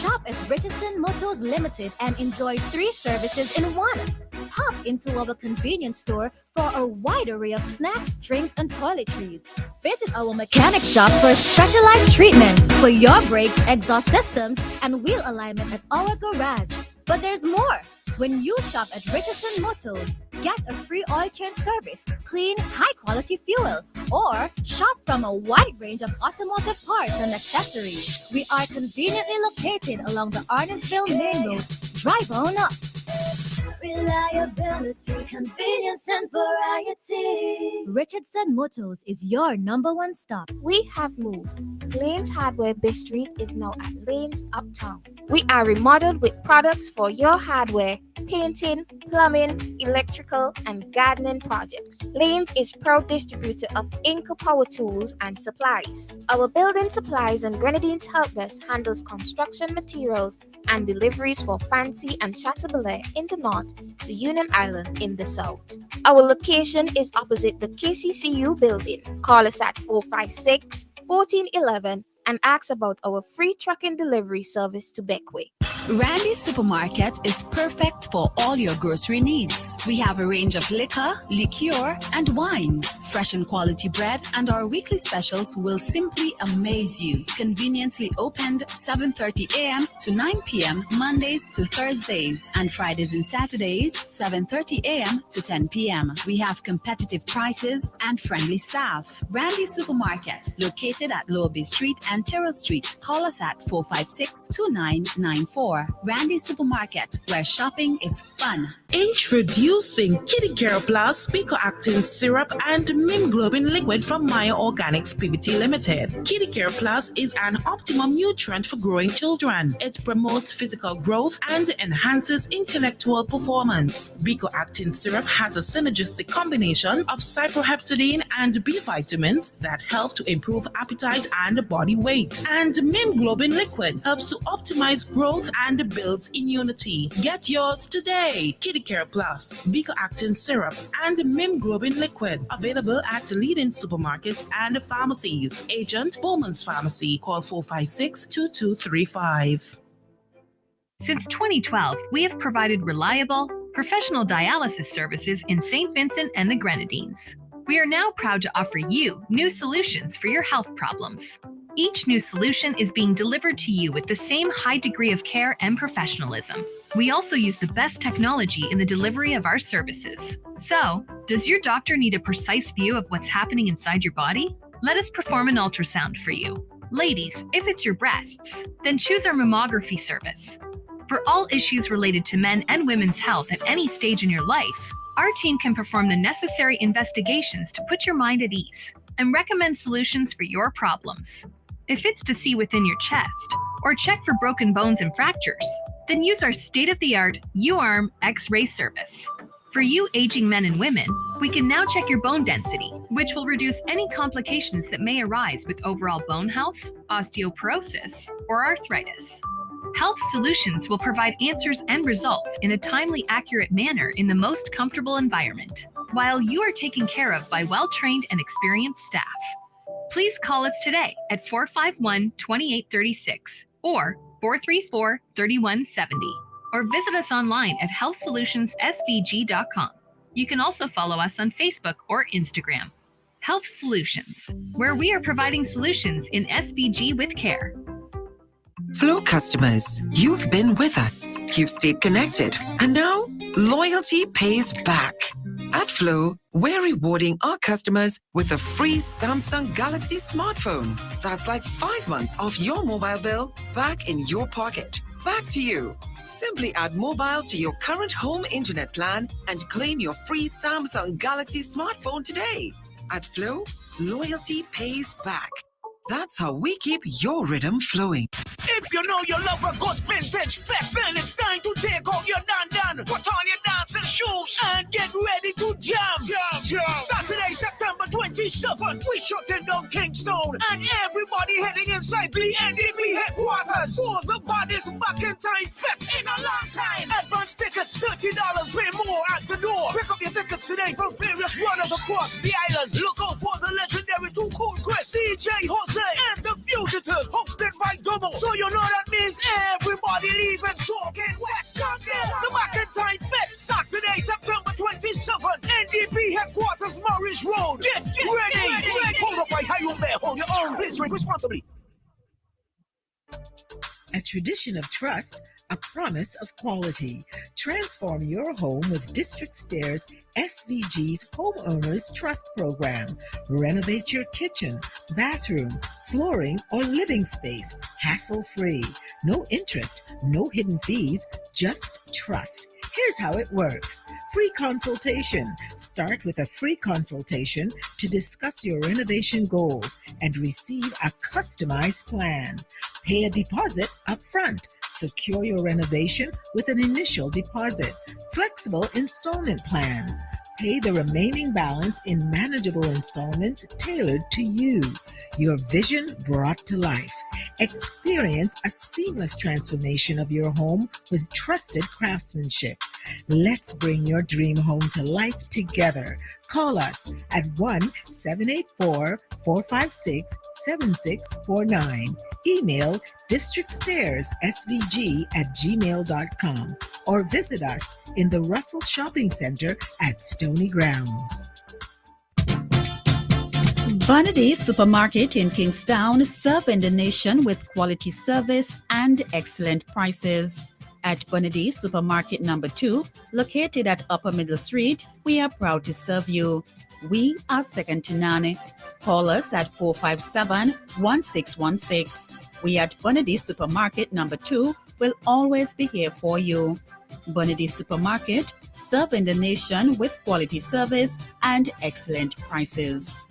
Shop at Richardson Motors Limited and enjoy 3 services in 1. Pop into our convenience store for a wide array of snacks, drinks, and toiletries. Visit our mechanic shop for a specialized treatment for your brakes, exhaust systems, and wheel alignment at our garage. But there's more. When you shop at Richardson Motors, get a free oil change service, clean, high-quality fuel, or shop from a wide range of automotive parts and accessories. We are conveniently located along the Ardentsville Main Road. Drive on up. Reliability, convenience, and variety. Richardson Motors is your #1 stop. We have moved. Lane's Hardware Bay Street is now at Lane's Uptown. We are remodeled with products for your hardware, painting, plumbing, electrical, and gardening projects. Lane's is proud distributor of Inca Power Tools and Supplies. Our building supplies and Grenadines help desk handles construction materials and deliveries for Fancy and Chateaubelair in the north to Union Island in the south. Our location is opposite the KCCU building. Call us at 456-1411 and ask about our free trucking delivery service to Beckway. Randy's Supermarket is perfect for all your grocery needs. We have a range of liquor, liqueur, and wines, fresh and quality bread, and our weekly specials will simply amaze you. Conveniently opened 7:30 a.m. to 9 p.m. Mondays to Thursdays, and Fridays and Saturdays 7:30 a.m. to 10 p.m. We have competitive prices and friendly staff. Randy's Supermarket, located at Lower Bay Street and Terrell Street. Call us at 456-2994. Randy's Supermarket, where shopping is fun. Introducing Kitty Care Plus Pico-Actin Syrup and Mimglobin Liquid from Maya Organics PVT Limited. Kitty Care Plus is an optimum nutrient for growing children. It promotes physical growth and enhances intellectual performance. Pico-Actin Syrup has a synergistic combination of cyproheptadine and B vitamins that help to improve appetite and body weight. And Mimglobin Liquid helps to optimize growth and builds immunity. Get yours today. Kitty Care Plus, Pico-Actin Syrup, and Mimglobin Liquid. Available at leading supermarkets and pharmacies. Agent Bowman's Pharmacy. Call 456-2235. Since 2012, we have provided reliable, professional dialysis services in St. Vincent and the Grenadines. We are now proud to offer you new solutions for your health problems. Each new solution is being delivered to you with the same high degree of care and professionalism. We also use the best technology in the delivery of our services. So, does your doctor need a precise view of what's happening inside your body? Let us perform an ultrasound for you. Ladies, if it's your breasts, then choose our mammography service. For all issues related to men and women's health at any stage in your life, our team can perform the necessary investigations to put your mind at ease and recommend solutions for your problems. If it's to see within your chest or check for broken bones and fractures, then use our state-of-the-art U-Arm X-ray service. For you aging men and women, we can now check your bone density, which will reduce any complications that may arise with overall bone health, osteoporosis, or arthritis. Health Solutions will provide answers and results in a timely, accurate manner in the most comfortable environment, while you are taken care of by well-trained and experienced staff. Please call us today at 451-2836 or 434-3170, or visit us online at healthsolutionsSVG.com. You can also follow us on Facebook or Instagram. Health Solutions, where we are providing solutions in SVG with care. Flow customers, you've been with us. You've stayed connected. And now, loyalty pays back. At Flow, we're rewarding our customers with a free Samsung Galaxy smartphone. That's like 5 months off your mobile bill back in your pocket. Back to you. Simply add mobile to your current home internet plan and claim your free Samsung Galaxy smartphone today. At Flow, loyalty pays back. That's how we keep your rhythm flowing. If you know you love a good vintage flex, then it's time to take off your dan-dan, put on your dancing shoes, and get ready to jam. Saturday, September 27th, we shutting down Kingston, and everybody heading inside the Ndp headquarters for the baddest back in time flex in a long time. Advance tickets $30, pay more at the door. Pick up your tickets today from various runners across the island. Look out for the legendary Too Cool Chris, DJ Jose, and The Fugitive, hosted by Double. So you know that means everybody believe and so get wet. The McIntyre Fest, Saturday, September 27th, NDP headquarters, Morris Road. Get ready. Hold up by Hayum Bear. Hold your own. Please drink responsibly. A tradition of trust, a promise of quality. Transform your home with District Stairs SVG's Homeowners Trust Program. Renovate your kitchen, bathroom, flooring, or living space, hassle-free. No interest, no hidden fees, just trust. Here's how it works. Free consultation. Start with a free consultation to discuss your renovation goals and receive a customized plan. Pay a deposit up front. Secure your renovation with an initial deposit. Flexible installment plans. Pay the remaining balance in manageable installments tailored to you. Your vision brought to life. Experience a seamless transformation of your home with trusted craftsmanship. Let's bring your dream home to life together. Call us at 1-784-456-7649. Email districtstairs.svg@gmail.com or visit us in the Russell Shopping Center at Stony Grounds. Bonady Supermarket in Kingstown, serving the nation with quality service and excellent prices. At Bonady Supermarket number 2, located at Upper Middle Street, we are proud to serve you. We are second to none. Call us at 457-1616. We at Bonady Supermarket number 2 will always be here for you. Bonady Supermarket, serving the nation with quality service and excellent prices.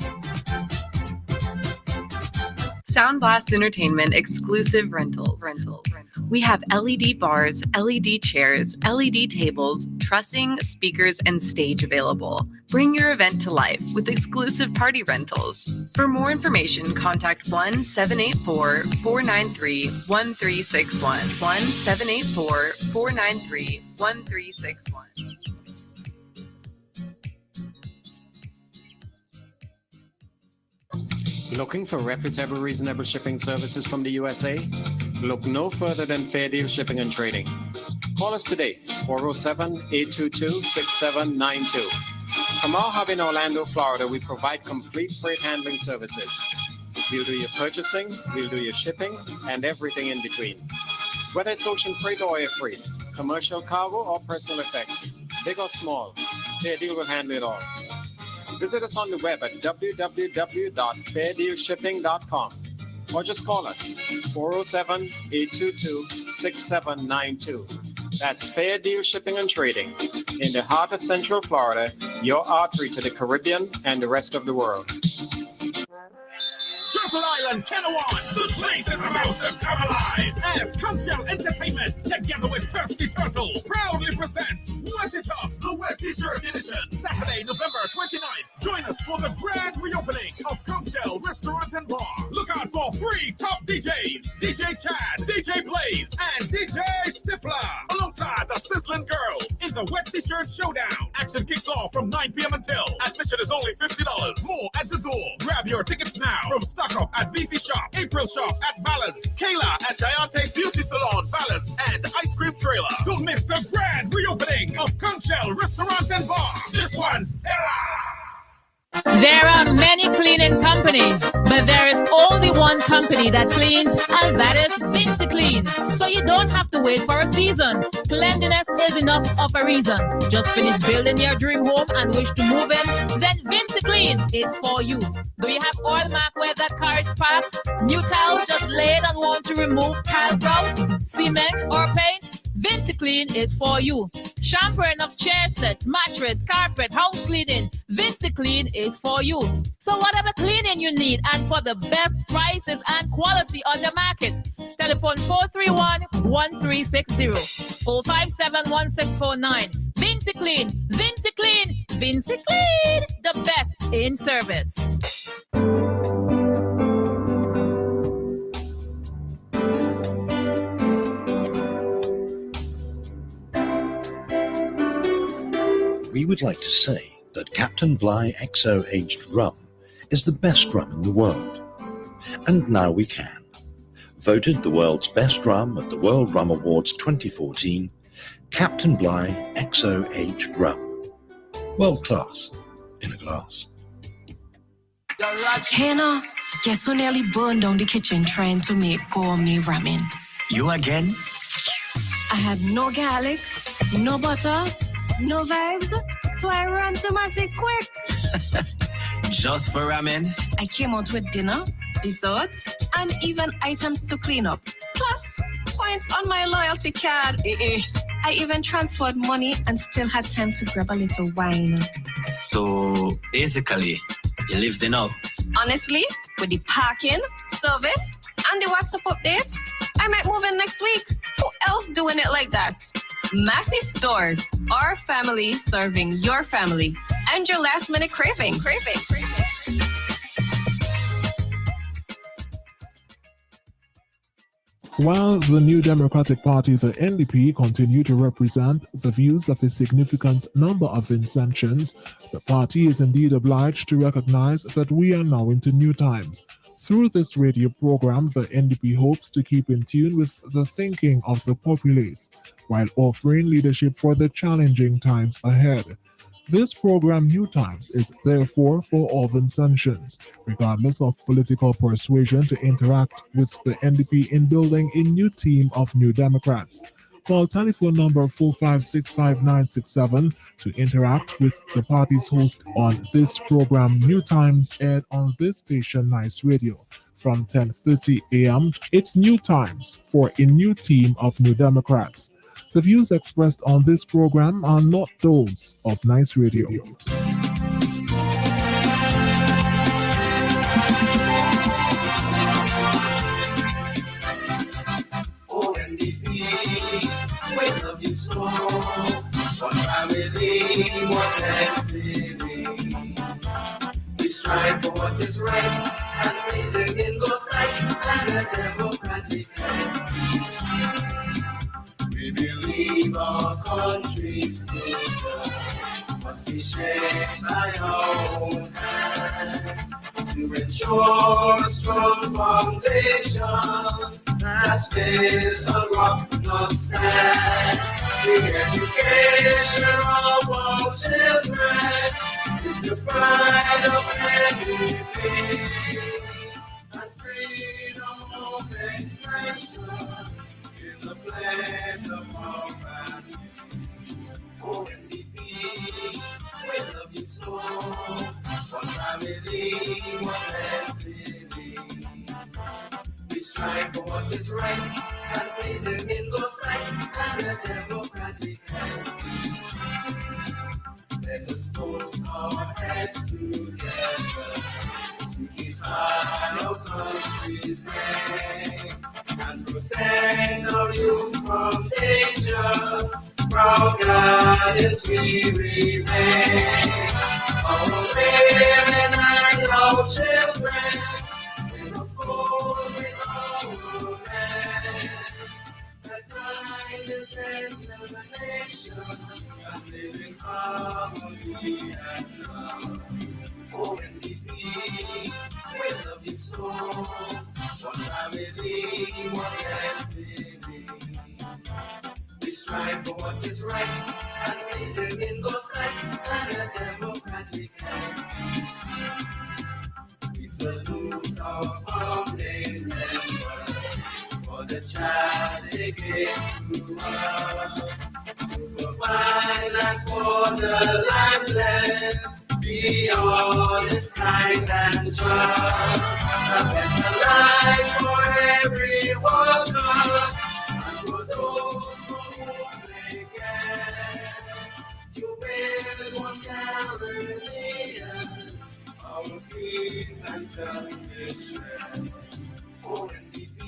Soundblast Entertainment exclusive rentals. We have LED bars, LED chairs, LED tables, trussing, speakers, and stage available. Bring your event to life with exclusive party rentals. For more information, contact 1-784-493-1361. 1-784-493-1361. Looking for reputable, reasonable shipping services from the USA? Look no further than Fair Deal Shipping and Trading. Call us today, 407-822-6792. From our hub in Orlando, Florida, we provide complete freight handling services. We'll do your purchasing, we'll do your shipping, and everything in between. Whether it's ocean freight or air freight, commercial cargo or personal effects, big or small, Fair Deal will handle it all. Visit us on the web at www.fairdealshipping.com or just call us 407-822-6792. That's Fair Deal Shipping and Trading in the heart of Central Florida, your artery to the Caribbean and the rest of the world. Turtle Island, Kenawan, the place is about to come alive as Cultural Entertainment, together with Tursky Turtle, proudly presents Wet It Up, the Wet T-Shirt Edition, Saturday, November 29th. Join us for the grand reopening of Cultural Restaurant and Bar. Look out for 3 top DJs, DJ Chad, DJ Blaze, and DJ Stifler, alongside the Sizzling Girls in the Wet T-Shirt Showdown. Action kicks off from 9 p.m. until. Admission is only $50. More at the door. Grab your tickets now from Stock Up at Beefy Shop, April Shop at Balance, Kayla at Diante's Beauty Salon, Balance, and Ice Cream Trailer. Don't miss the grand reopening of Conch Shell Restaurant and Bar. This one's Sarah. There are many cleaning companies, but there is only one company that cleans, and that is Vinci Clean. So you don't have to wait for a season. Cleanliness is enough of a reason. Just finish building your dream home and wish to move in? Then Vinci Clean is for you. Do you have oil mark where that car is parked? New tiles just laid and want to remove tile grout, cement, or paint? Vinci Clean is for you. Shampooing of chair sets, mattress, carpet, house cleaning. Vinci Clean is for you. So whatever cleaning you need and for the best prices and quality on the market, telephone 431-1360, 457-1649. Vinci Clean, Vinci Clean, Vinci Clean, the best in service. We would like to say that Captain Bligh XO aged rum is the best rum in the world. And now we can. Voted the world's best rum at the World Rum Awards 2014, Captain Bligh XO Rum. World class in a glass. Hannah, guess who nearly burned down the kitchen trying to make gourmet ramen? You again? I had no garlic, no butter, no vibes, so I ran to Massey quick. Just for ramen? I came out with dinner, dessert, and even items to clean up. Plus, points on my loyalty card. I even transferred money and still had time to grab a little wine. So, basically, you lived it out. Honestly, with the parking, service, and the WhatsApp updates, I might move in next week. Who else doing it like that? Massey Stores, our family serving your family and your last minute cravings. While the New Democratic Party, the NDP, continue to represent the views of a significant number of Vincentians, the party is indeed obliged to recognize that we are now into new times. Through this radio program, the NDP hopes to keep in tune with the thinking of the populace, while offering leadership for the challenging times ahead. This program, New Times, is therefore for all Vincentians, regardless of political persuasion, to interact with the NDP in building a new team of New Democrats. Call telephone number 4565967 to interact with the party's host on this program, New Times, aired on this station, Nice Radio. From 10:30 a.m., it's New Times for a new team of New Democrats. The views expressed on this program are not those of Nice Radio. Oh, NDP, we love you so. One family, one destiny. We strive for what is right, and raising in God's sight, and a democratic life. We believe our country's future must be shaped by our own hands to ensure a strong foundation that's built on rock, not sand. The education of our children is the pride of NDP, and freedom of expression is a pledge of our family. Oh, NDP, we love you so. One family, one destiny. We strive for what is right, and raising in God's sight, and a democratic life. Let us put our heads together to keep our country's name and protect our youth from danger. Proud guardians we remain. Our women and our children will uphold with our men. The kind and gentle nation and live in harmony and love. Oh, NDP, we love you so. One family, one destiny. We strive for what is right, and raising in God's sight, and a democratic life. We salute our founding members for the charge they gave to us, to provide and for the landless, be honest, kind, and just. A better life for every worker, and for those who they can. To build one Caribbean, our peace and justice share. Oh, NDP,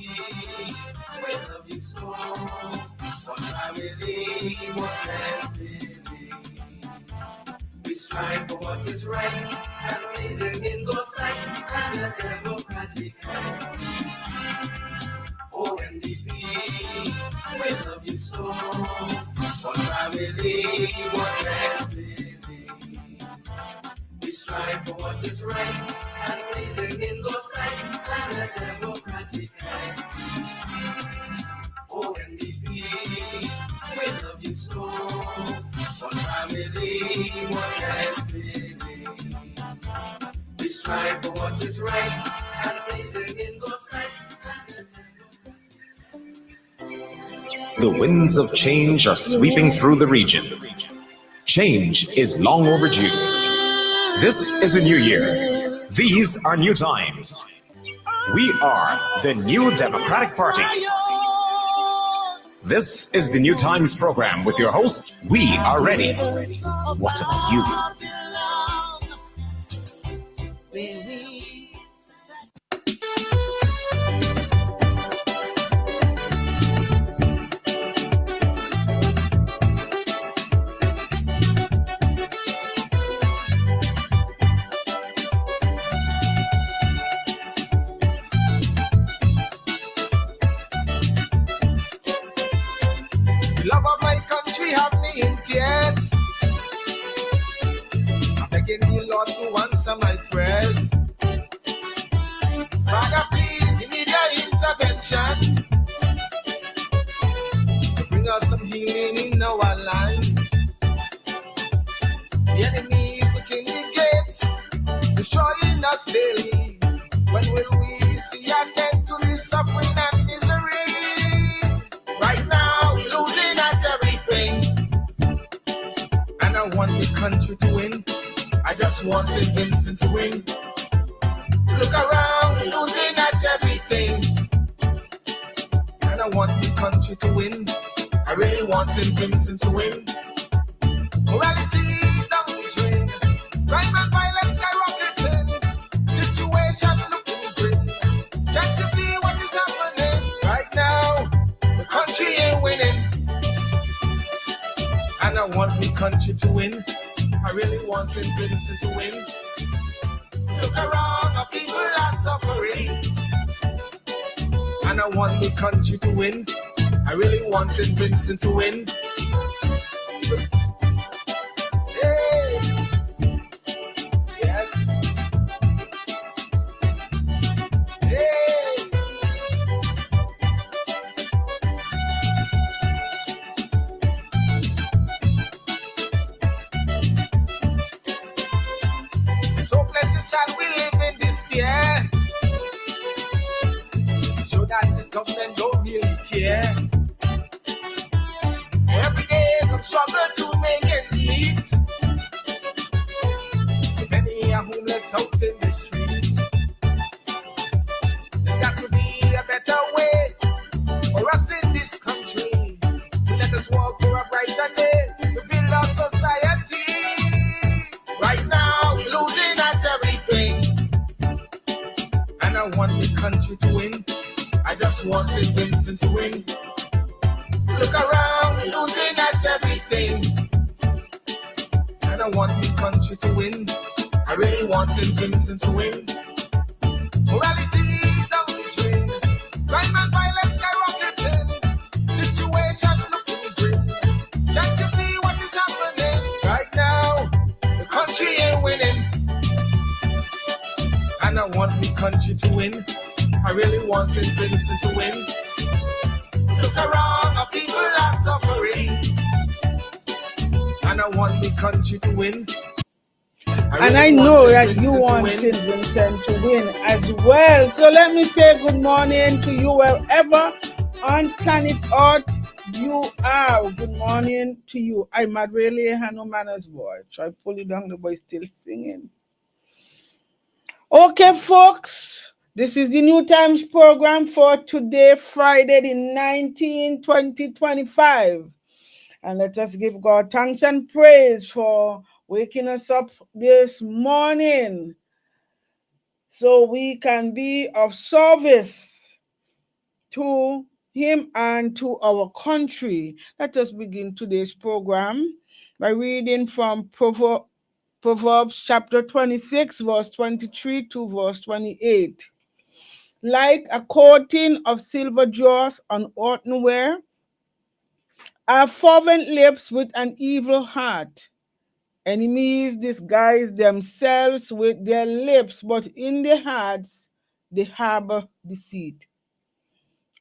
we love you so. One family, one destiny. We strive for what is right, and raising in God's sight, and a democratic life. Oh, NDP, we love you so. One family, one destiny. We strive for what is right, and pleasing in God's sight, and a democratic life. Oh, Ndp, we love you so. One family, one destiny. We strive for what is right and pleasing in God's sight. The winds of change are sweeping through the region. Change is long overdue. This is a new year. These are new times. We are the New Democratic Party. This is the Newtimes Program with your host. We are ready. What about you? Love of my country have me in tears. I'm begging you, Lord, to answer my prayers. Father, please, we need your intervention to bring us some healing in our land. The enemy is within the gates, destroying us daily. When will we see an end to this suffering and misery? Right now, we're losing at everything, and I want the country to win. I just want St. Vincent to win. Look around, we're losing at everything, and I want the country to win. I really want St. Vincent to win. Morality down the drain, crime and violence skyrocketing, situation looking grim. Can't you see what is happening right now? The country ain't winning, and I want the country to win. I really want St. Vincent to win. Look around, the people are suffering, and I want the country to win. I really want St. Vincent to win. Hey. Yes. Hey. So plenty sad we live in despair. Show that this government don't really care. Every day some struggle to make ends meet. Many are homeless out in the streets. There's got to be a better way for us in this country to let us walk for a brighter day to build our society. Right now we're losing at everything, and I want the country to win. I just want St. Vincent to win. Look around, we're losing at everything, and I want the country to win. I really want St. Vincent to win. Morality down the drain, crime and violence skyrocketing, situation looking grim. Can't you see what is happening right now? The country ain't winning, and I want the country to win. I really want St. Vincent to win. Look around, the people are suffering, and I want the country to win. And I know that you want St. Vincent to win as well. So let me say good morning to you wherever on planet Earth you are. Good morning to you. I'm not really a no manners boy. Try pull it down, the boy still singing. Okay, folks. This is the New Times Program for today, Friday the 19th, 2025. And let us give God thanks and praise for waking us up this morning so we can be of service to Him and to our country. Let us begin today's program by reading from Proverbs chapter 26, verse 23 to verse 28. Like a coating of silver dross on earthenware, are fervent lips with an evil heart. Enemies disguise themselves with their lips, but in their hearts they harbor deceit.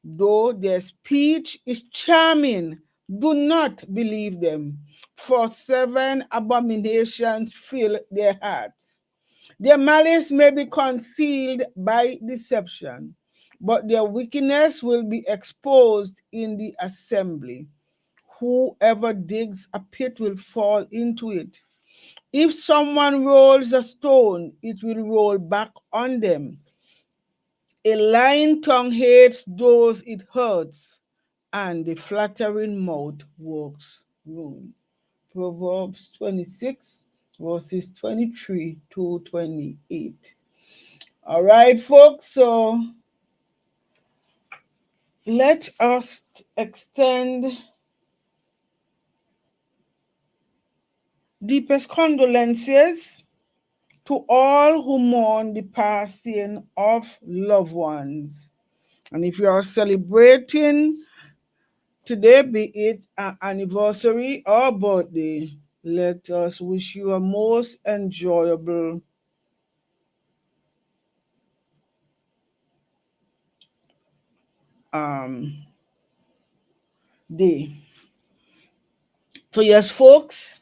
Though their speech is charming, do not believe them, for 7 abominations fill their hearts. Their malice may be concealed by deception, but their wickedness will be exposed in the assembly. Whoever digs a pit will fall into it. If someone rolls a stone, it will roll back on them. A lying tongue hates those it hurts, and the flattering mouth works ruin. Proverbs 26, verses 23 to 28. All right, folks, so let us extend deepest condolences to all who mourn the passing of loved ones. And if you are celebrating today, be it an anniversary or birthday, let us wish you a most enjoyable day. So yes, folks,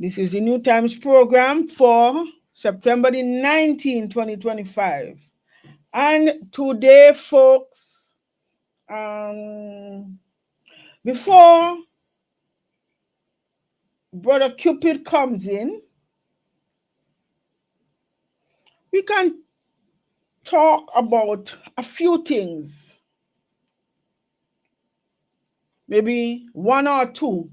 this is the New Times program for September the 19th, 2025. And today, folks, before Brother Cupid comes in, we can talk about a few things. Maybe one or two.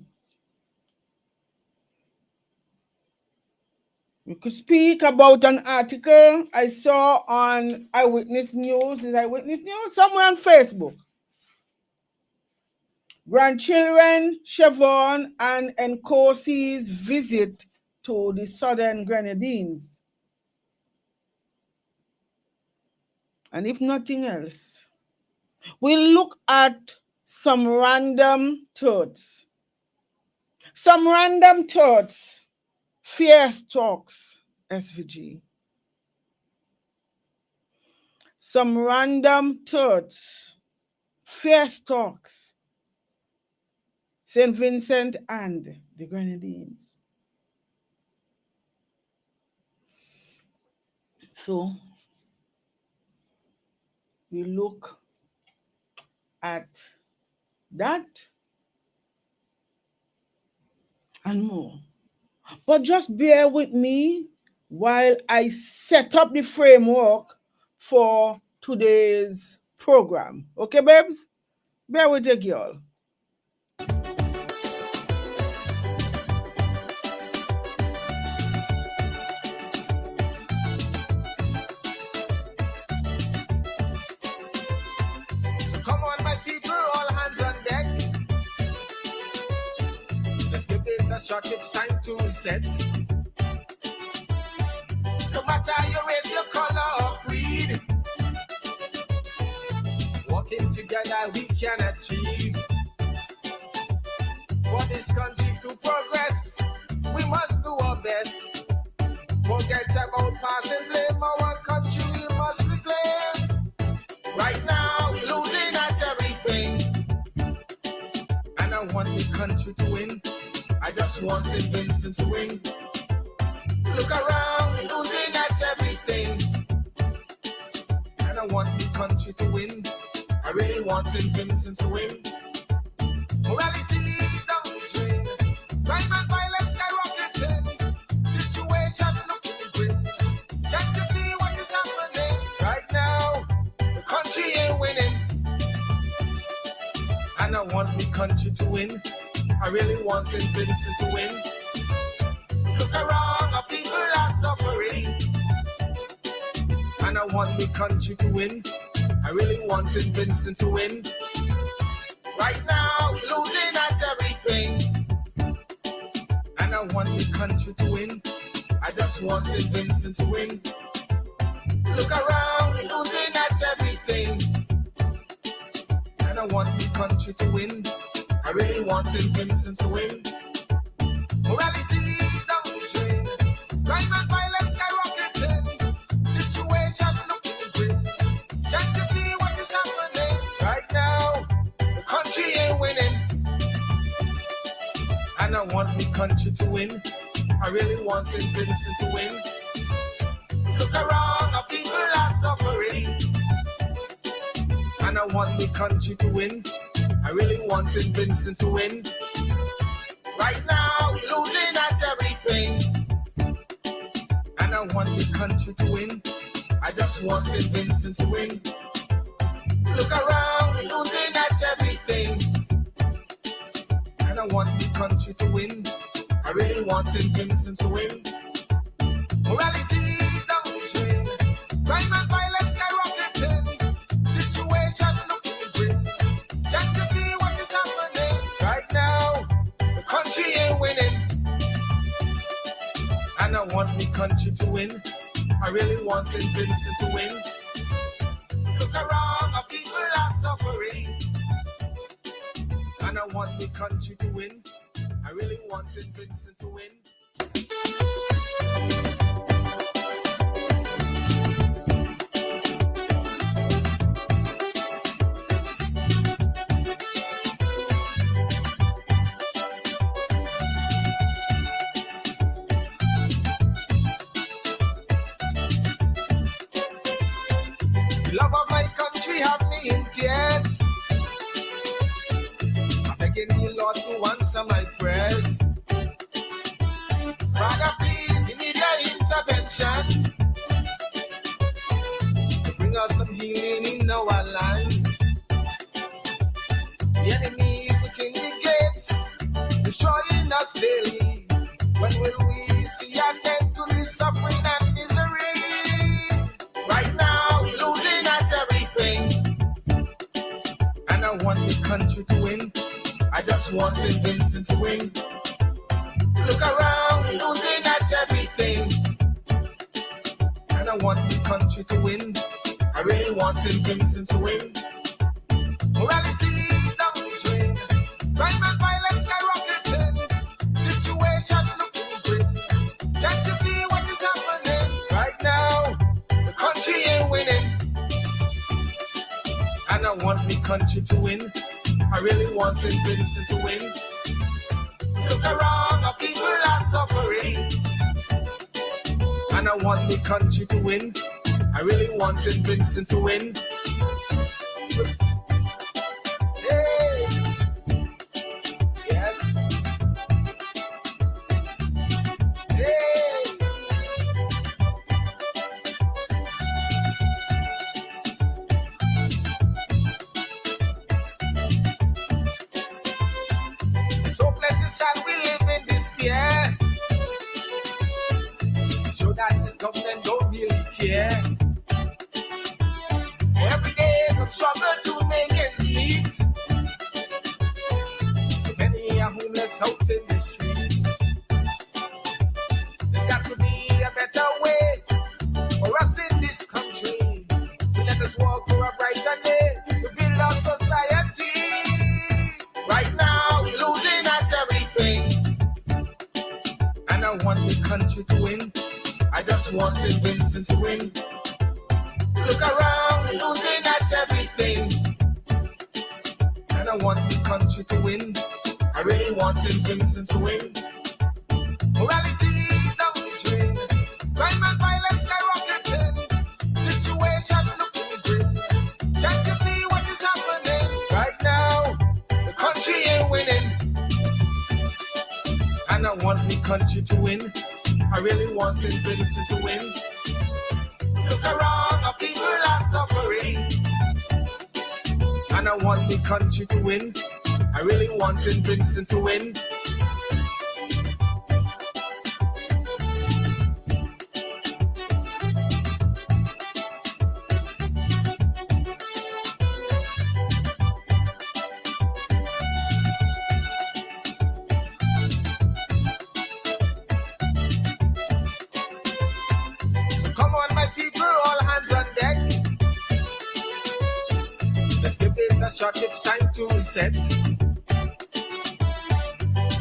We could speak about an article I saw on Eyewitness News. Is Eyewitness News? Somewhere on Facebook. Grandchildren, Siobhan and Nkosi's visit to the Southern Grenadines. And if nothing else, we'll look at some random thoughts. Some random thoughts. Fierce talks, SVG. Some random thoughts. Fierce talks. St. Vincent and the Grenadines. So, we look at that and more. But just bear with me while I set up the framework for today's program. Okay, babes? Bear with you, girl. So come on, my people, all hands on deck. Let's give it a shot, it's time to reset. No matter your race, your color, or creed, working together we can achieve. For this country to progress, we must do our best. Forget about past and blame, our country we must reclaim. Right now, we're losing at everything. And I want the country to win. I just want St. Vincent to win. Look around, we're losing at everything. And I want the country to win. I really want St. Vincent to win. Morality down the drain. Crime and violence skyrocketing. Situation looking grim. Can't you see what is happening? Right now, the country ain't winning. And I want the country to win. I really want St. Vincent to win. Look around, the people are suffering. And I want the country to win. I really want St. Vincent to win. Right now, we're losing at everything. And I want the country to win. I just want St. Vincent to win. Look around, we're losing at everything. And I want the country to win. I really want St. Vincent to win. Morality down the drain. Crime and violence skyrocketing. Situation looking grim. Can't you see what is happening right now? The country ain't winning. And I want the country to win. I really want St. Vincent to win. Look around, our people are suffering. And I want the country to win. I really want St. Vincent to win. Right now, we're losing at everything. And I want the country to win. I just want St. Vincent to win. Look around, we're losing at everything. And I want the country to win. I really want St. Vincent to win. Morality down the drain. Crime and violence skyrocketing. Situation looking grim. Can't you see what is happening right now? The country ain't winning. And I want the country to win. I really want St. Vincent to win. Look around, our people are suffering. And I want the country to win. I really want St. Vincent to win. The love of my country have me in tears. I'm begging you, Lord, to answer my prayers. Father, please, we need your intervention to bring us some healing in our land. The enemy is within the gates, destroying us daily. When will we see an end to this suffering and misery? Right now, we're losing at everything. And I want the country to win. I just want St. Vincent to win. Look around, we're losing at everything. And I want the country to win. I really want St. Vincent to win. Morality down the drain. Crime and violence skyrocketing. Situation looking grim. Can't you see what is happening right now? The country ain't winning. And I want the country to win. I really want St. Vincent to win. Look around, our people are suffering. And I want the country to win. I really want St. Vincent to win. Hey. Yes. Hey. It's hopeless and we live in despair. Show that this government don't really care. Every day is a struggle to make ends meet. Many are homeless out in the streets. There's got to be a better way for us in this country to let us walk for a brighter day to build our society. Right now, we're losing at everything. And I want the country to win. I just want St. Vincent to win. Look around, we're losing at everything. And I want the country to win. I really want St. Vincent to win. Morality down the drain. Crime and violence skyrocketing. Situation looking grim. Can't you see what is happening right now? The country ain't winning. And I want the country to win. I really want St. Vincent to win. Look around, our people are suffering. And I want the country to win. I really want St. Vincent to win. So come on, my people, all hands on deck. Let's give it a shot, it's time to reset.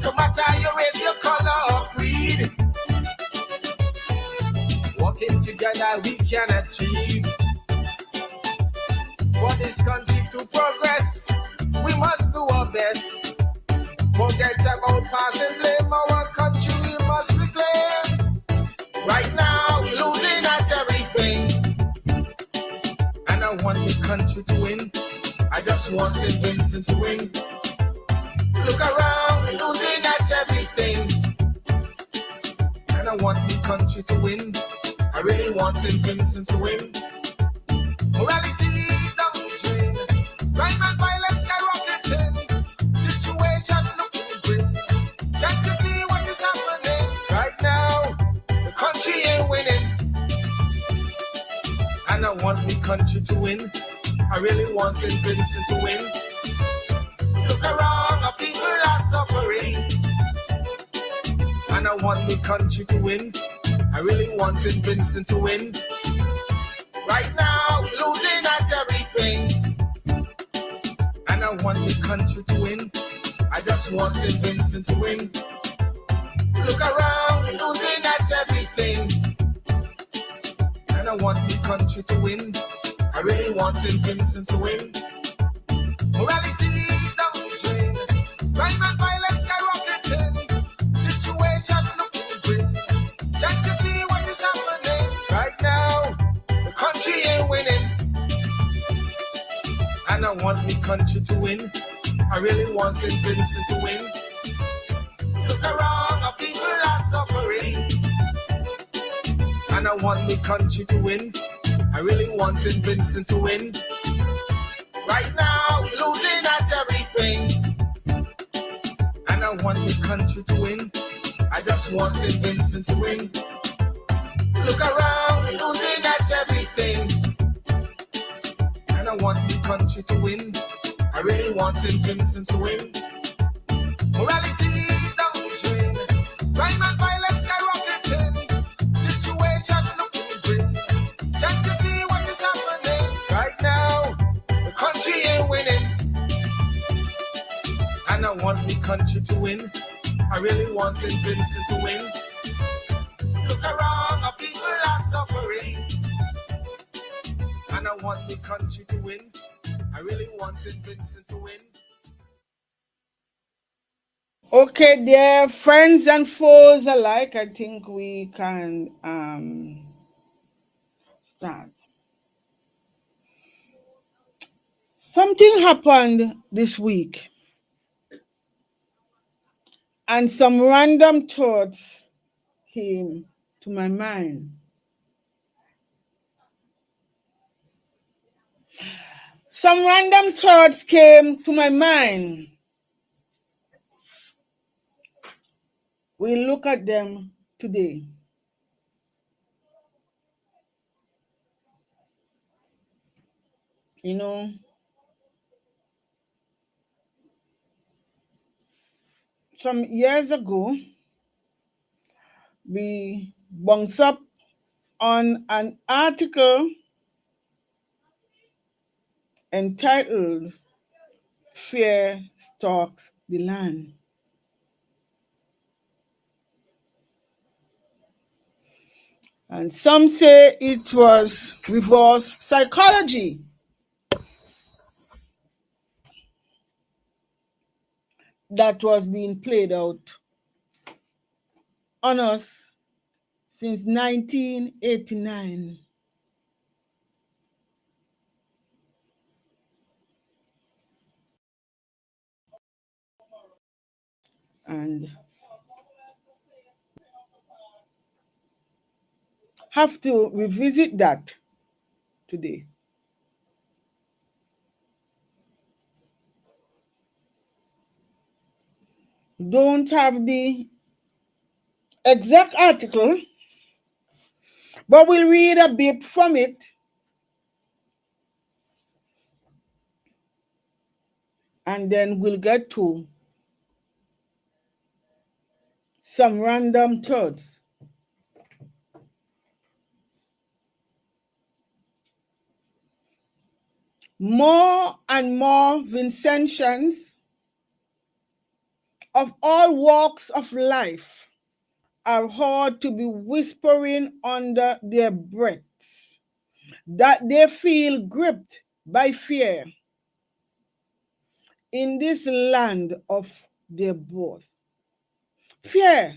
No matter your race, your color, or creed. Working together, we can achieve. For this country to progress, we must do our best. Forget about past and blame. Our country we must reclaim. Right now, we're losing at everything. And I want the country to win. I just want St. Vincent to win. Look around, we're losing at everything. And I want the country to win. I really want St. Vincent to win. Morality is down the drain. Crime and violence skyrocketing. Situation looking grim. Can't you see what is happening? Right now, the country ain't winning. And I want the country to win. I really want St. Vincent to win. Look around, our people are suffering. And I want the country to win. I really want St. Vincent to win. Right now, we're losing at everything. And I want the country to win. I just want St. Vincent to win. Look around, we're losing at everything. And I want the country to win. I really want St. Vincent to win. Morality is down the drain. Crime and violence skyrocketing. Situation looking grim. Can't you see what is happening? Right now, the country ain't winning. And I want the country to win. I really want St. Vincent to win. Look around, our people are suffering. And I want the country to win. I really want St. Vincent to win. Right now, we're losing at everything. And I want the country to win. I just want St. Vincent to win. Look around, we're losing at everything. And I want the country to win. I really want St. Vincent to win. Morality is down the drain. Crime and violence skyrocketing. Situation looking grim. Can't you see what is happening? Right now, the country ain't winning. And I want the country to win. I really want St. Vincent to win. Look around, our people are suffering. And I want the country to win. I really want St. Vincent to win. Okay, dear friends and foes alike, I think we can start. Something happened this week, and some random thoughts came to my mind. Some random thoughts came to my mind. We look at them today. You know, some years ago, we bounced up on an article entitled Fear Stalks the Land. And some say it was reverse psychology. That was being played out on us since 1989. And have to revisit that today. Don't have the exact article, but we'll read a bit from it. And then we'll get to some random thoughts. More and more Vincentians of all walks of life are heard to be whispering under their breaths that they feel gripped by fear in this land of their birth. Fear,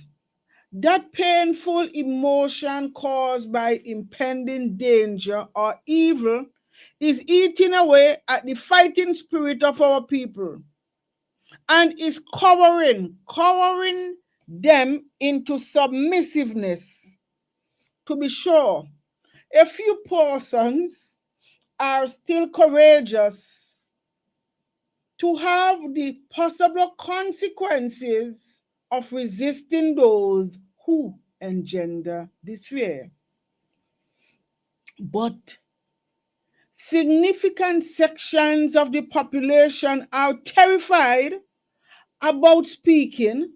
that painful emotion caused by impending danger or evil, is eating away at the fighting spirit of our people and is cowering them into submissiveness. To be sure, a few persons are still courageous to have the possible consequences of resisting those who engender this fear. But significant sections of the population are terrified about speaking,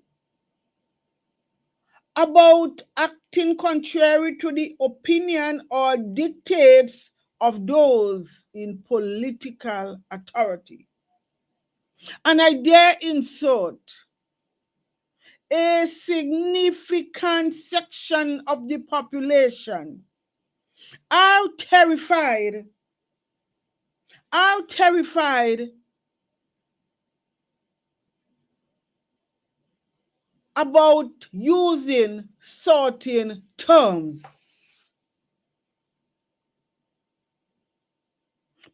about acting contrary to the opinion or dictates of those in political authority. And I dare insert, a significant section of the population are terrified about using certain terms,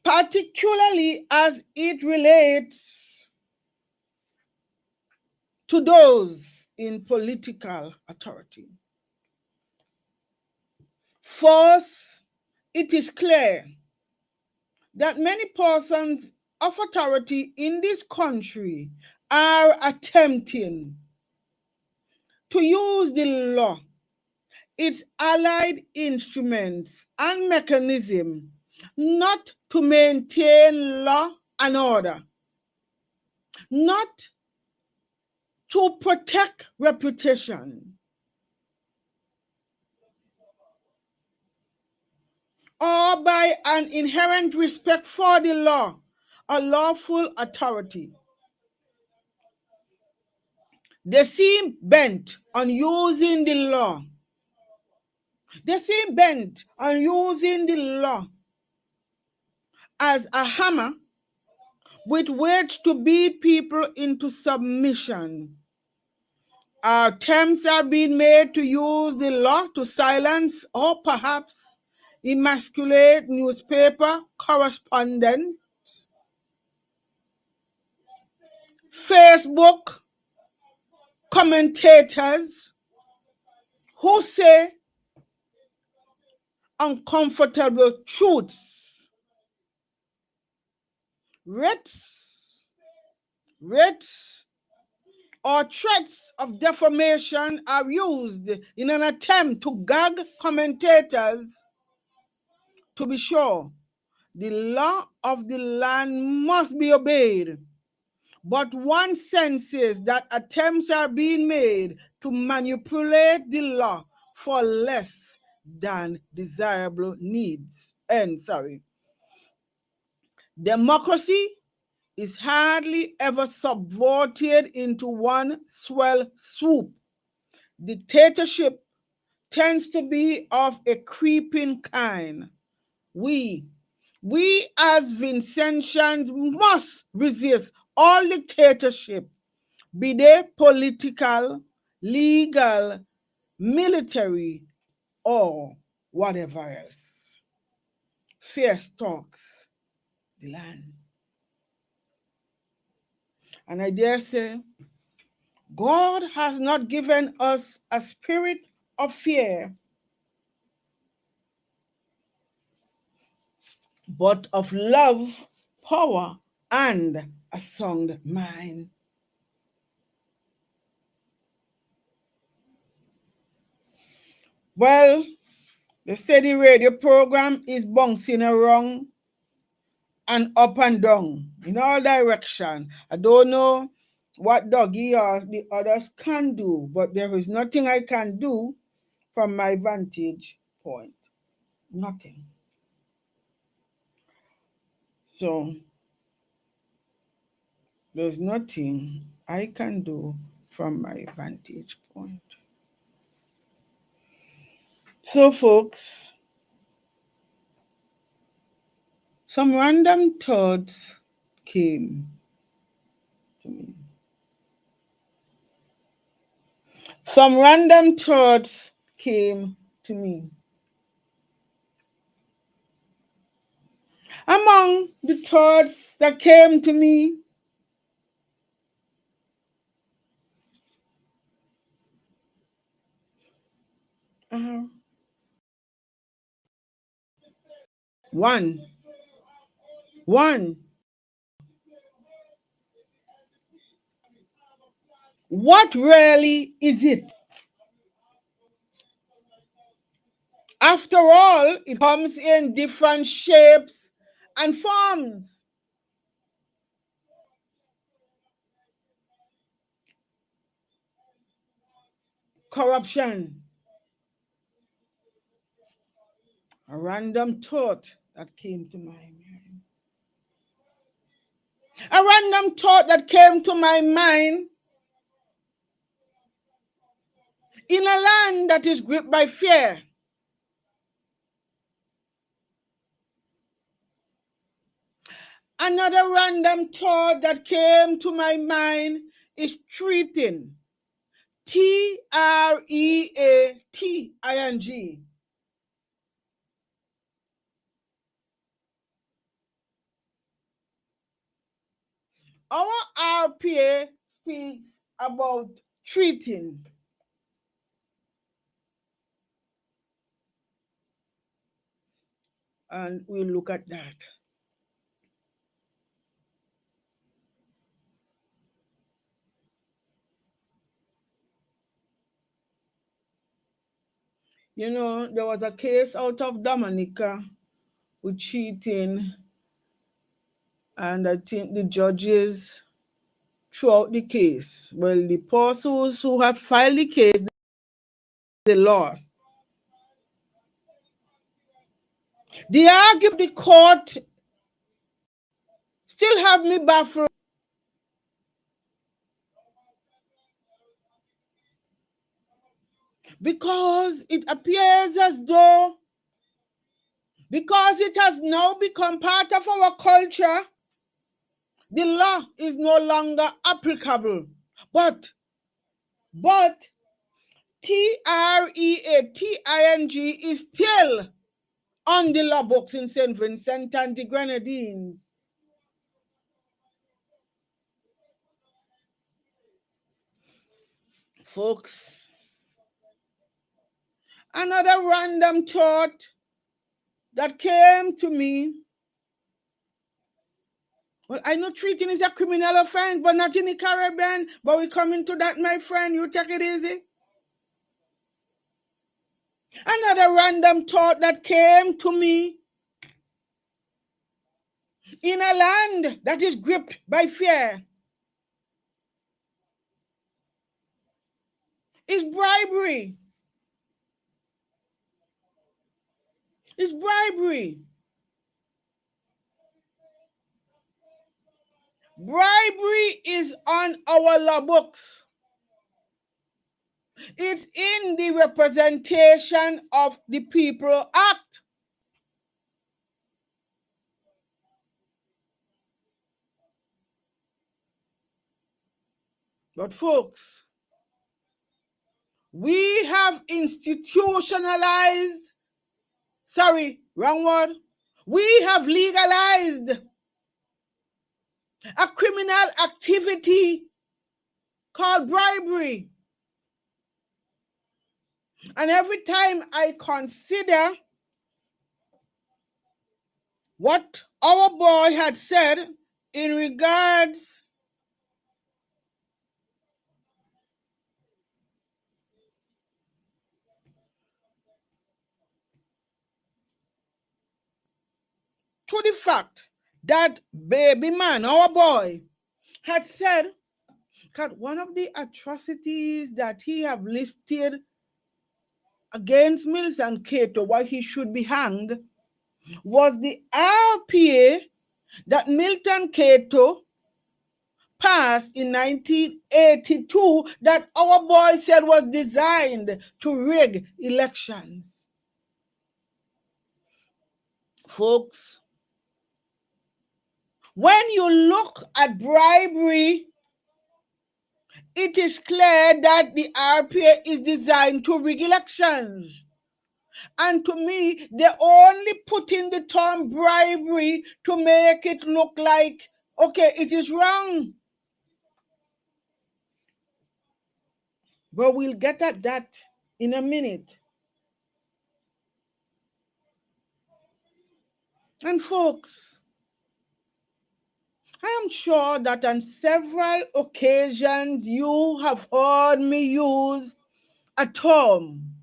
particularly as it relates to those in political authority. First, it is clear that many persons of authority in this country are attempting to use the law, its allied instruments and mechanism, not to maintain law and order, not to protect reputation, or by an inherent respect for the law or lawful authority. They seem bent on using the law. They seem bent on using the law as a hammer with which to beat people into submission. Attempts are being made to use the law to silence or perhaps emasculate newspaper correspondents, Facebook commentators who say uncomfortable truths. Writs or threats of defamation are used in an attempt to gag commentators. To be sure, the law of the land must be obeyed, but one senses that attempts are being made to manipulate the law for less than desirable needs. Democracy is hardly ever subverted into one swell swoop. Dictatorship tends to be of a creeping kind. We as Vincentians must resist all dictatorship, be they political, legal, military, or whatever else. Fear stalks the land. And I dare say, God has not given us a spirit of fear, but of love, power, and a sound mind. Well, the steady radio program is bouncing around and up and down in all directions. I don't know what Doggy or the others can do, but there is nothing I can do from my vantage point. Nothing. So there's nothing I can do from my vantage point. So, folks, some random thoughts came to me. Some random thoughts came to me. Among the thoughts that came to me, one, what really is it? After all, it comes in different shapes and forms. Corruption. A random thought that came to my mind. A random thought that came to my mind. In a land that is gripped by fear, another random thought that came to my mind is treating. Treating. Our RPA speaks about treating. And we'll look at that. You know, there was a case out of Dominica with cheating, and I think the judges throughout the case, well, the persons who had filed the case, they lost. The argument of the court still have me baffled. Because it appears as though, because it has now become part of our culture, the law is no longer applicable. But treating is still on the law books in St. Vincent and the Grenadines. Folks, another random thought that came to me. Well, I know treating is a criminal offense, but not in the Caribbean. But we come into that, my friend. You take it easy. Another random thought that came to me. In a land that is gripped by fear, is bribery. Is bribery. Bribery is on our law books. It's in the Representation of the People Act. But folks, we have institutionalized, sorry, wrong word. We have legalized a criminal activity called bribery. And every time I consider what our boy had said in regards to the fact that baby man, our boy, had said that one of the atrocities that he have listed against Mills and Cato, why he should be hanged, was the RPA that Milton Cato passed in 1982 that our boy said was designed to rig elections. Folks, when you look at bribery, it is clear that the RPA is designed to rig elections. And to me, they only put in the term bribery to make it look like, okay, it is wrong. But we'll get at that in a minute. And folks, I am sure that on several occasions you have heard me use a term,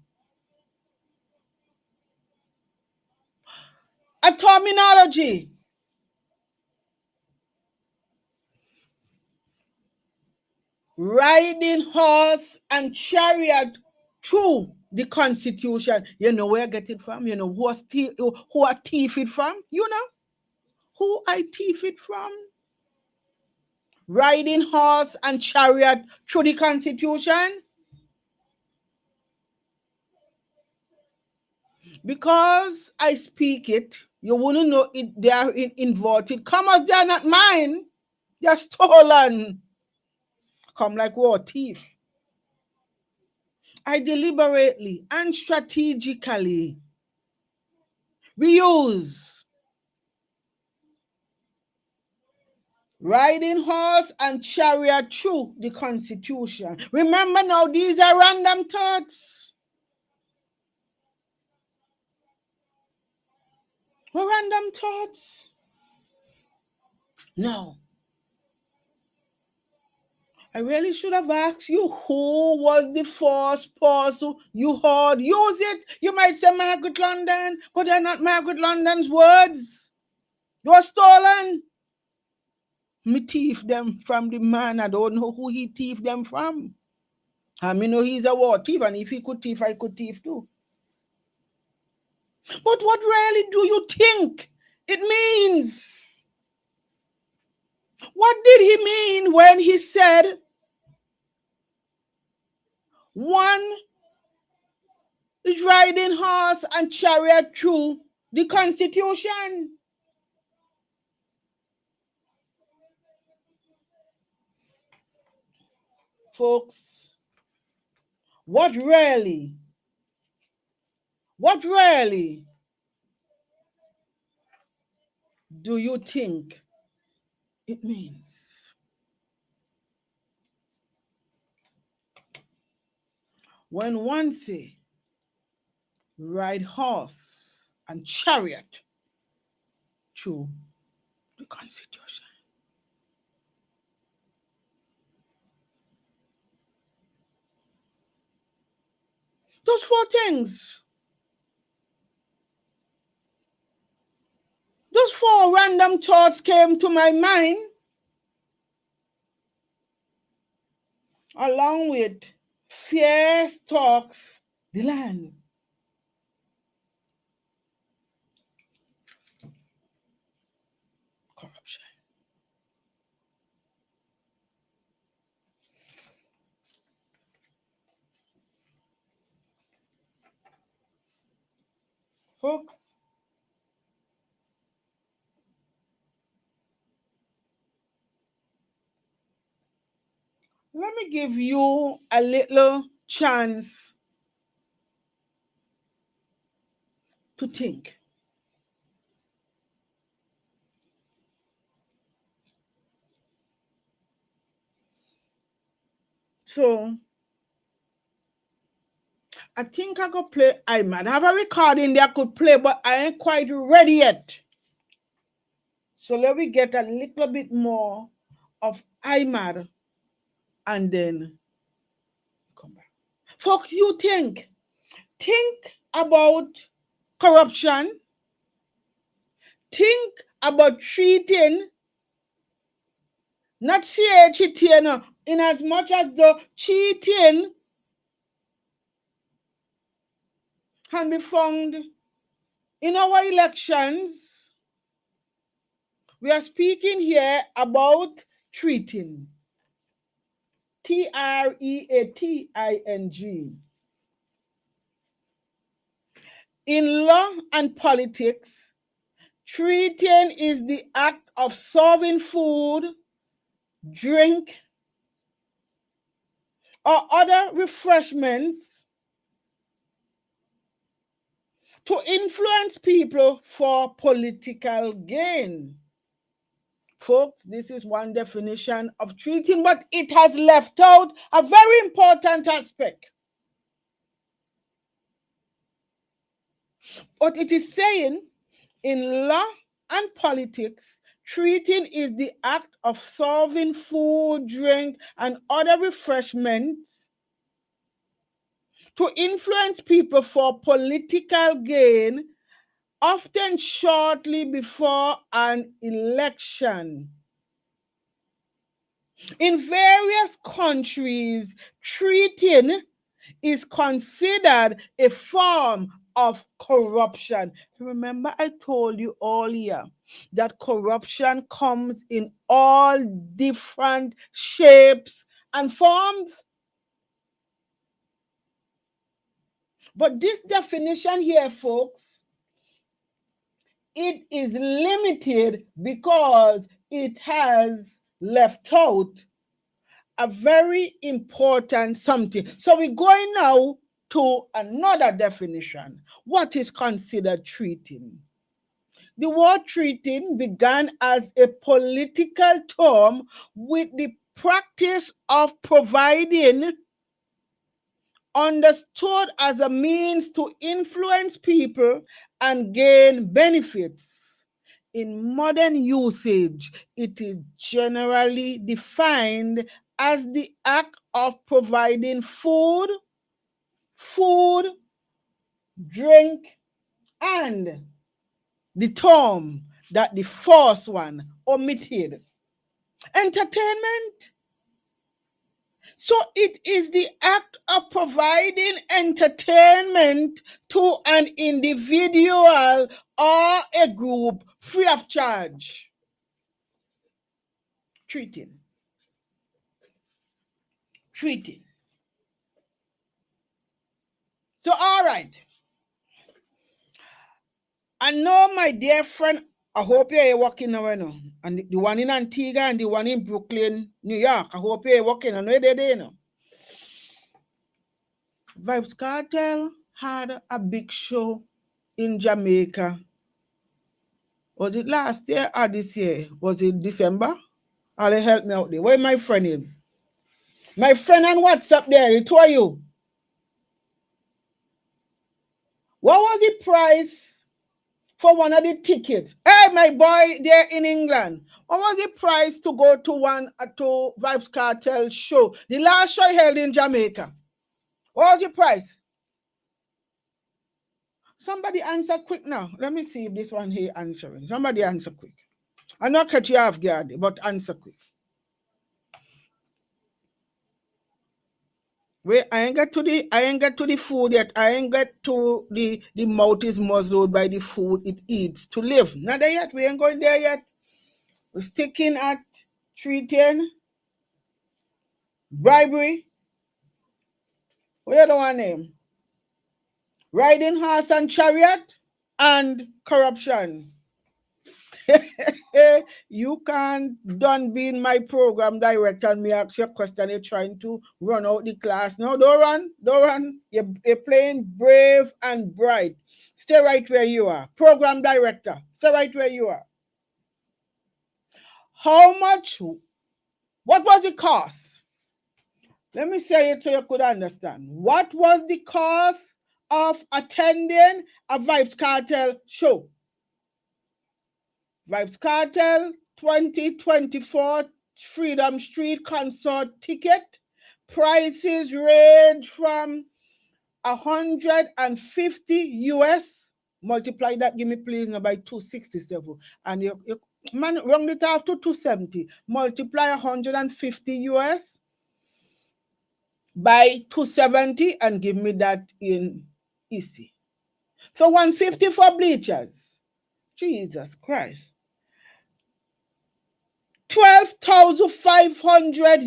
a terminology. Riding horse and chariot through the Constitution. You know where I get it from? You know who I thief it from? You know who I thief it from? Riding horse and chariot through the Constitution? Because I speak it, you wouldn't know it. They are in inverted commas. They are not mine. They are stolen. Come like war thief. I deliberately and strategically reuse riding horse and chariot through the Constitution. Remember now, these are random thoughts. Random thoughts. No. I really should have asked you who was the first person you heard use it. You might say Margaret London, but they're not Margaret London's words. They were stolen. Me thief them from the man. I don't know who he thief them from. I mean, know he's a war thief, and if he could thief, I could thief too. But what really do you think it means? What did he mean when he said one is riding horse and chariot through the Constitution? Folks, what really do you think it means? When one say ride horse and chariot through the Constitution. Those four things. Those four random thoughts came to my mind, along with fear stalks the land. Corruption. Folks, let me give you a little chance to think. So, I think I could play iMad. I have a recording there I could play, but I ain't quite ready yet. So let me get a little bit more of iMad and then come back. Folks, you think about corruption. Think about cheating. Not cheating, in as much as the cheating can be found in our elections. We are speaking here about treating. Treating. In law and politics, treating is the act of serving food, drink, or other refreshments to influence people for political gain. Folks, this is one definition of treating, but it has left out a very important aspect. What it is saying, in law and politics, treating is the act of serving food, drink, and other refreshments to influence people for political gain, often shortly before an election. In various countries, treating is considered a form of corruption. Remember, I told you earlier that corruption comes in all different shapes and forms. But this definition here, folks, it is limited because it has left out a very important something. So we're going now to another definition. What is considered treating? The word treating began as a political term with the practice of providing, understood as a means to influence people and gain benefits. In modern usage, it is generally defined as the act of providing food, drink, and the term that the first one omitted, entertainment. So it is the act of providing entertainment to an individual or a group free of charge. Treating. So, all right. I know, my dear friend, I hope you're working now, and the one in Antigua and the one in Brooklyn, New York. I hope you're working on where they're there. Vybz Kartel had a big show in Jamaica. Was it last year or this year? Was it December? Or they help me out there. Where my friend is? My friend on WhatsApp there, he told you. What was the price for one of the tickets? Hey, my boy there in England. What was the price to go to Vybz Kartel show? The last show held in Jamaica. What was the price? Somebody answer quick now. Let me see if this one here answering. Somebody answer quick. I'm not catch you off guard, but answer quick. Wait, I ain't get to the food yet. I ain't get to the mouth is muzzled by the food it eats to live. Not there yet. We ain't going there yet. We're sticking at treating, bribery. What the other one name? Riding horse and chariot and corruption. You can't done being my program director and me ask you a question. You're trying to run out the class. No, don't run. You're playing brave and bright. Stay right where you are. Program director, stay right where you are. How much? What was the cost? Let me say it so you could understand. What was the cost of attending a Vybz Kartel show? Vybz Kartel 2024 Freedom Street concert ticket prices range from 150 US. Multiply that, give me please now by 267. And you man, round it off to 270. Multiply 150 US by 270 and give me that in easy. So 150 for bleachers. Jesus Christ. 12,500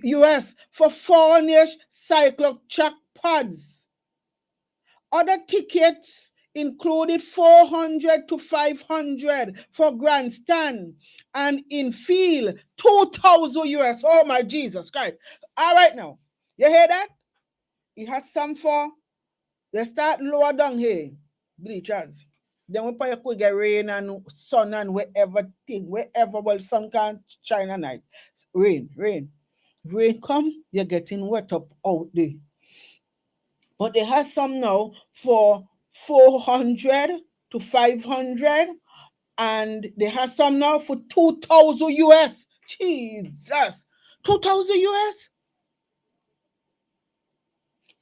US for 4-inch cyclo-track pods. Other tickets included 400 to 500 for grandstand and in field 2,000 US. Oh my Jesus Christ. All right now. You hear that? He had some for, they start lower down here, bleachers. Then we probably get rain and sun and wherever well, sun can't shine at night. Rain. Rain come, you're getting wet up out there. But they have some now for 400 to 500 and they have some now for 2,000 US. Jesus. 2,000 US?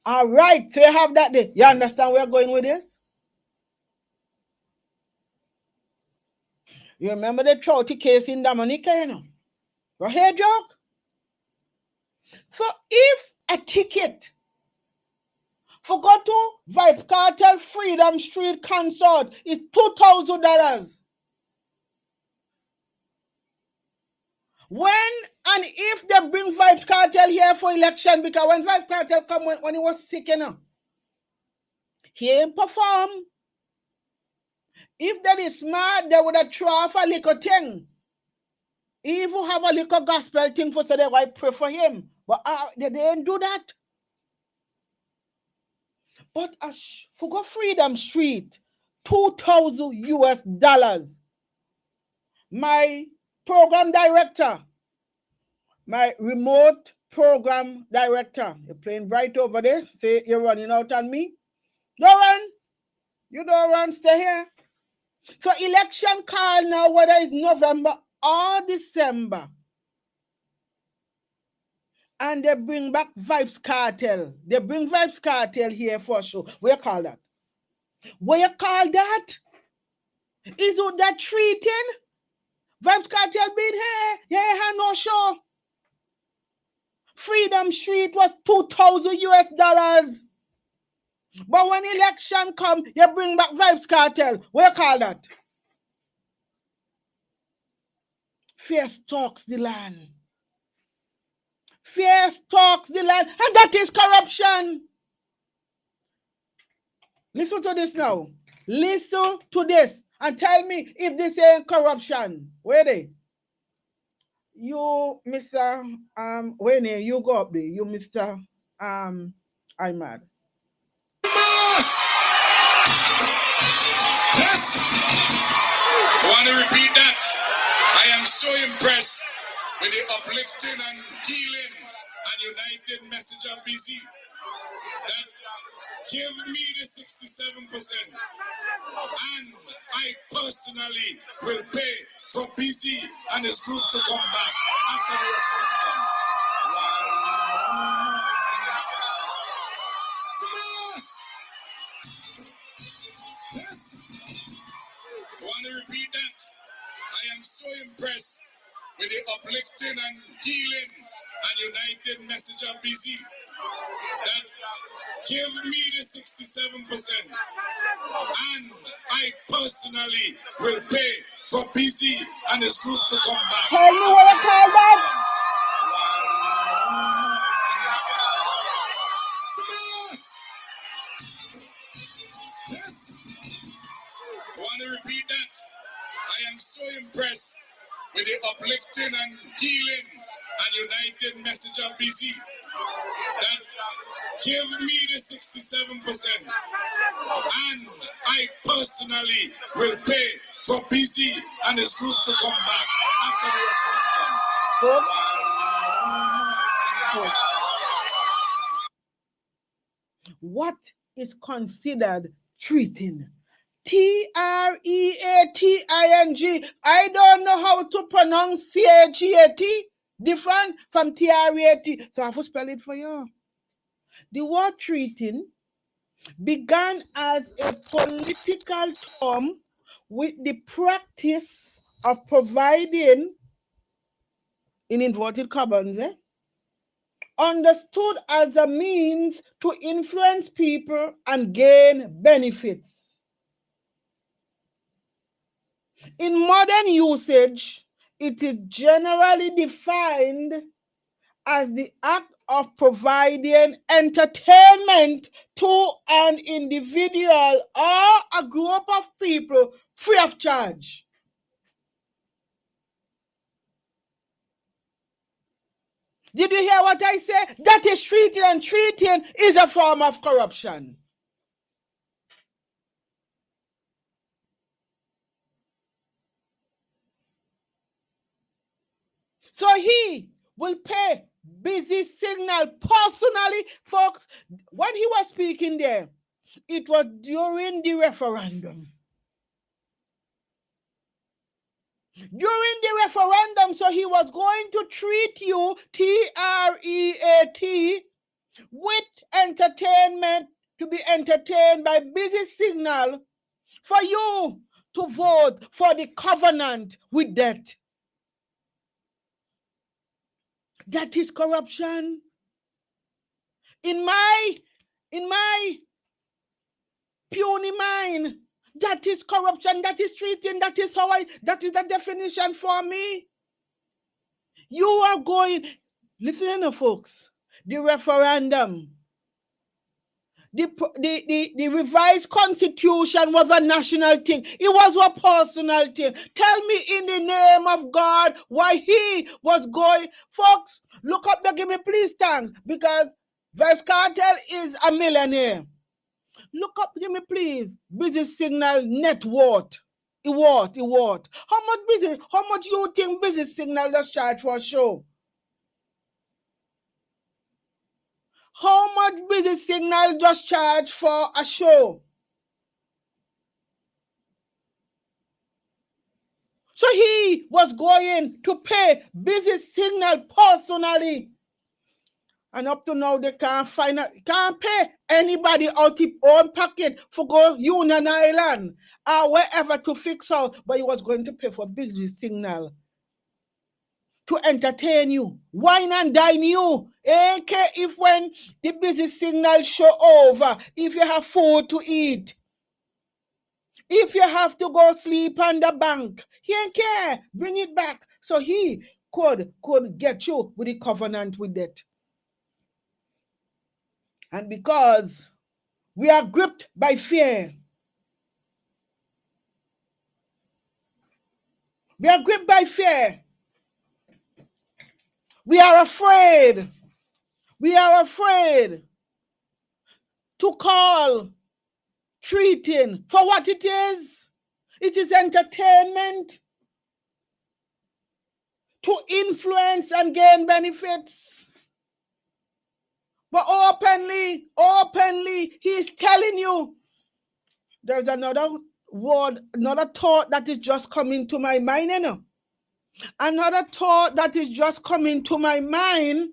All right, so you have that there. You understand where we're going with this? You remember the Trouty case in Dominica, you know? Go ahead, Jock. So if a ticket for go to Vibes Cartel Freedom Street concert is $2,000, when and if they bring Vibes Cartel here for election, because when Vibes Cartel come when he was sick, you know, he ain't perform. If they is smart, they would have throw off a little thing. Even have a little gospel thing for so they might pray for him. But they didn't do that. But for go Freedom Street, $2,000 US. My program director, my remote program director, you're playing bright over there, say you're running out on me. Don't run. You don't run, stay here. So election call now, whether it's November or December, and they bring back Vibes Cartel. They bring Vibes Cartel here for sure. What you call that? What you call that? Is it that treating? Vibes Cartel been here. Yeah, no show. Freedom Street was $2,000 US. But when election come, you bring back Vibes Cartel. What you call that? Fear stalks the land. Fear stalks the land. And that is corruption. Listen to this now. Listen to this. And tell me if this ain't corruption. Where they? You, Mr. Wayne, you go up there. You, Mr. Ahmad. Yes. I want to repeat that. I am so impressed with the uplifting and healing and united message of BC that give me the 67%. And I personally will pay for BC and his group to come back after the referendum. Yes. I want to repeat that. I am so impressed with the uplifting and healing and united message of BC that give me the 67%. And I personally will pay for BC and his group to come back. Tell me what you call that? Yes. I want to repeat that. I am so impressed with the uplifting and healing and united message of BC that give me the 67%. And I personally will pay for BC and his group to come back after the referendum. What is considered treating? Treating. I don't know how to pronounce CHEAT. Different from TREAT. So I have to spell it for you. The word treating began as a political term with the practice of providing, in inverted commas, understood as a means to influence people and gain benefits. In modern usage, It is generally defined as the act of providing entertainment to an individual or a group of people free of charge. Did you hear what I say? That is treating, and treating is a form of corruption. So he will pay Busy Signal personally, folks. When he was speaking there, it was during the referendum. During the referendum, so he was going to treat you, TREAT, with entertainment, to be entertained by Busy Signal, for you to vote for the covenant with death. That is corruption. In my puny mind, that is corruption, that is treating, that is the definition for me. You are going, listen, folks, the referendum, the revised constitution was a national thing. It was a personal thing. Tell me in the name of God why he was going. Folks, look up there, give me please thanks, because Vibes Cartel is a millionaire. Look up, give me please, Busy Signal net worth. How much you think Busy Signal just charge for a show? How much Busy Signal just charge for a show? So he was going to pay Busy Signal personally. And up to now, they can't pay anybody out of own pocket for go Union Island or wherever to fix out. But he was going to pay for Busy Signal to entertain you, wine and dine you. Okay, if when the Busy Signal show over, if you have food to eat, if you have to go sleep on the bank, he ain't care. Bring it back. So he could get you with the covenant with it. And because we are gripped by fear, we are gripped by fear. We are afraid. We are afraid to call treating for what it is. It is entertainment to influence and gain benefits. But openly, he's telling you. There's another word, another thought that is just coming to my mind, you know. Another thought that is just coming to my mind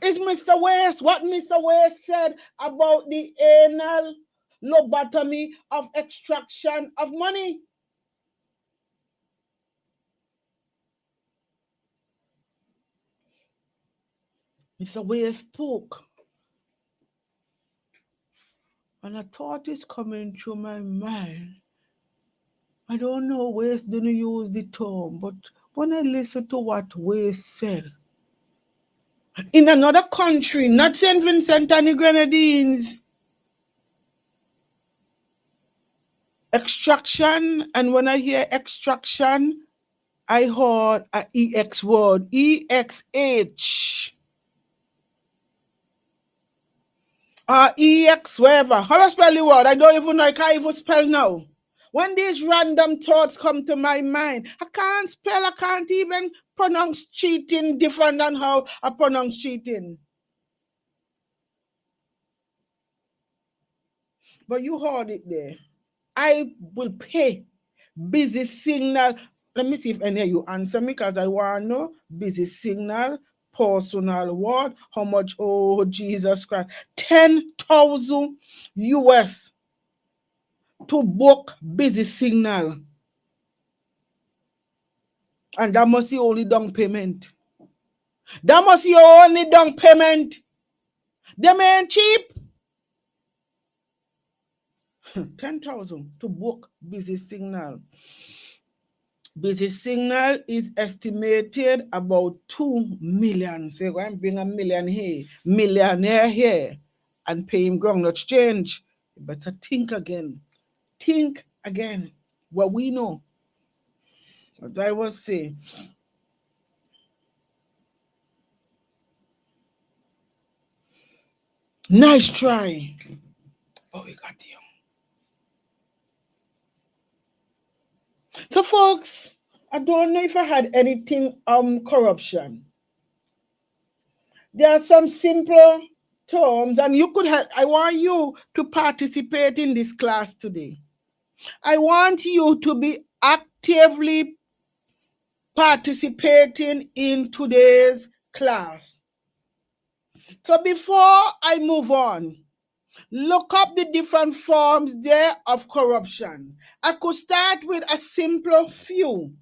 is Mr. West. What Mr. West said about the anal lobotomy of extraction of money. Mr. West spoke. And a thought is coming through my mind. I don't know West didn't use the term, but when I listen to what West said, in another country, not St. Vincent and the Grenadines, extraction, and when I hear extraction, I heard an EX word, EXH. EX, whatever. How do I spell the word? I don't even know. I can't even spell now. When these random thoughts come to my mind, I can't spell, I can't even pronounce cheating different than how I pronounce cheating. But you heard it there. I will pay Busy Signal. Let me see if any of you answer me, because I want to know. Busy Signal, personal word, how much? Oh, Jesus Christ. 10,000 US to book Busy Signal. And that must be only down payment. That must be only down payment. Them ain't cheap. 10,000 to book Busy Signal. Busy signal is estimated about 2 million. So go and bring a millionaire here and pay him groundnut change. You better think again. Think again. What we know. As I was saying. Nice try. Oh, we got you. So, folks, I don't know if I had anything on corruption. There are some simple terms, and you could have. I want you to participate in this class today. I want you to be actively participating in today's class. So before I move on, look up the different forms there of corruption. I could start with a simple few.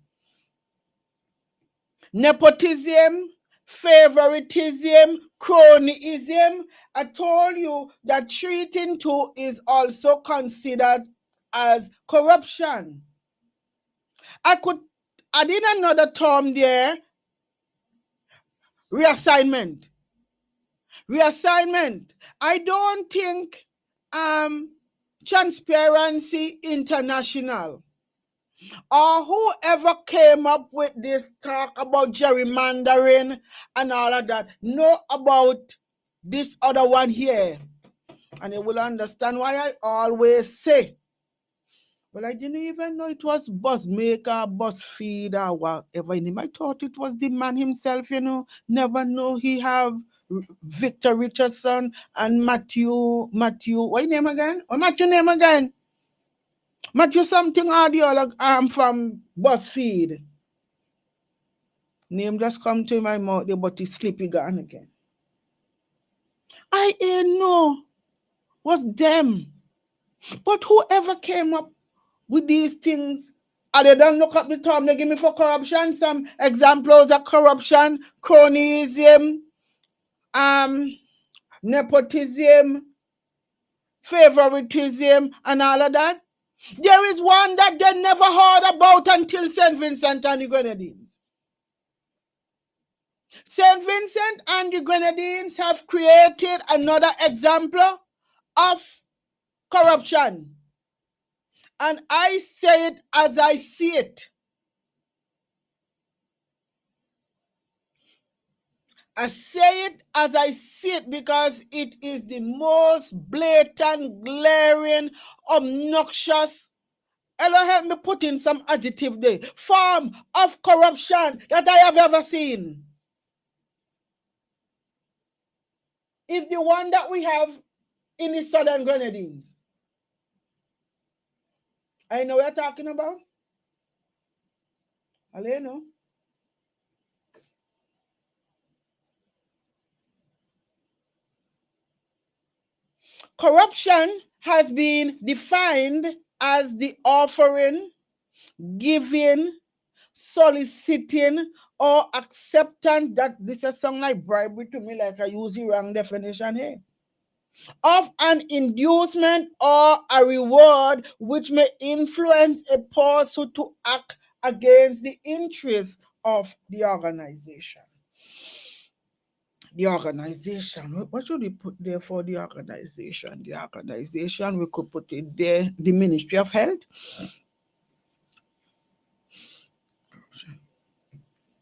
Nepotism, favoritism, cronyism. I told you that treating to is also considered as corruption. I could add in another term there, reassignment. Reassignment. I don't think Transparency International or whoever came up with this talk about gerrymandering and all of that know about this other one here. And you will understand why I always say, well, I didn't even know it was Buzzmaker, BuzzFeed, or whatever. I thought it was the man himself, Never know he have Victor Richardson and Matthew, what name again? Or Matthew name again? Matthew something audio from BuzzFeed. Name just come to my mouth, but he's sleepy gone again. I ain't know was them. But whoever came up with these things, and they don't look up the term they give me for corruption, some examples of corruption, cronyism, nepotism, favoritism, and all of that. There is one that they never heard about until St. Vincent and the Grenadines. St. Vincent and the Grenadines have created another example of corruption. And I say it as I see it. I say it as I see it because it is the most blatant, glaring, obnoxious, help me put in some adjective there, form of corruption that I have ever seen. Is the one that we have in the Southern Grenadines. I know what you're talking about. Aleno. Corruption has been defined as the offering, giving, soliciting, or acceptance, that this is something like bribery to me, like I use the wrong definition here, of an inducement or a reward which may influence a person to act against the interests of the organization. The organization, what should we put there for the organization? The organization, we could put it there, the Ministry of Health.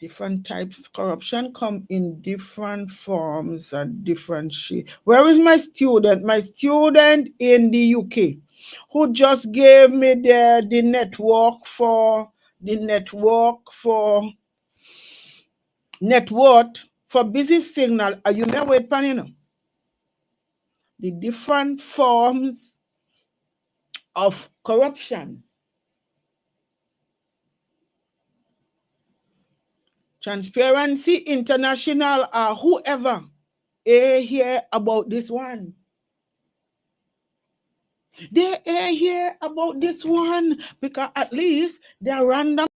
Different types of corruption come in different forms and different shapes. Where is my student? My student in the UK, who just gave me the network for net worth for busy signal. Are you may wait, Panino? The different forms of corruption. Transparency International or whoever hear about this one. They hear about this one because at least they're random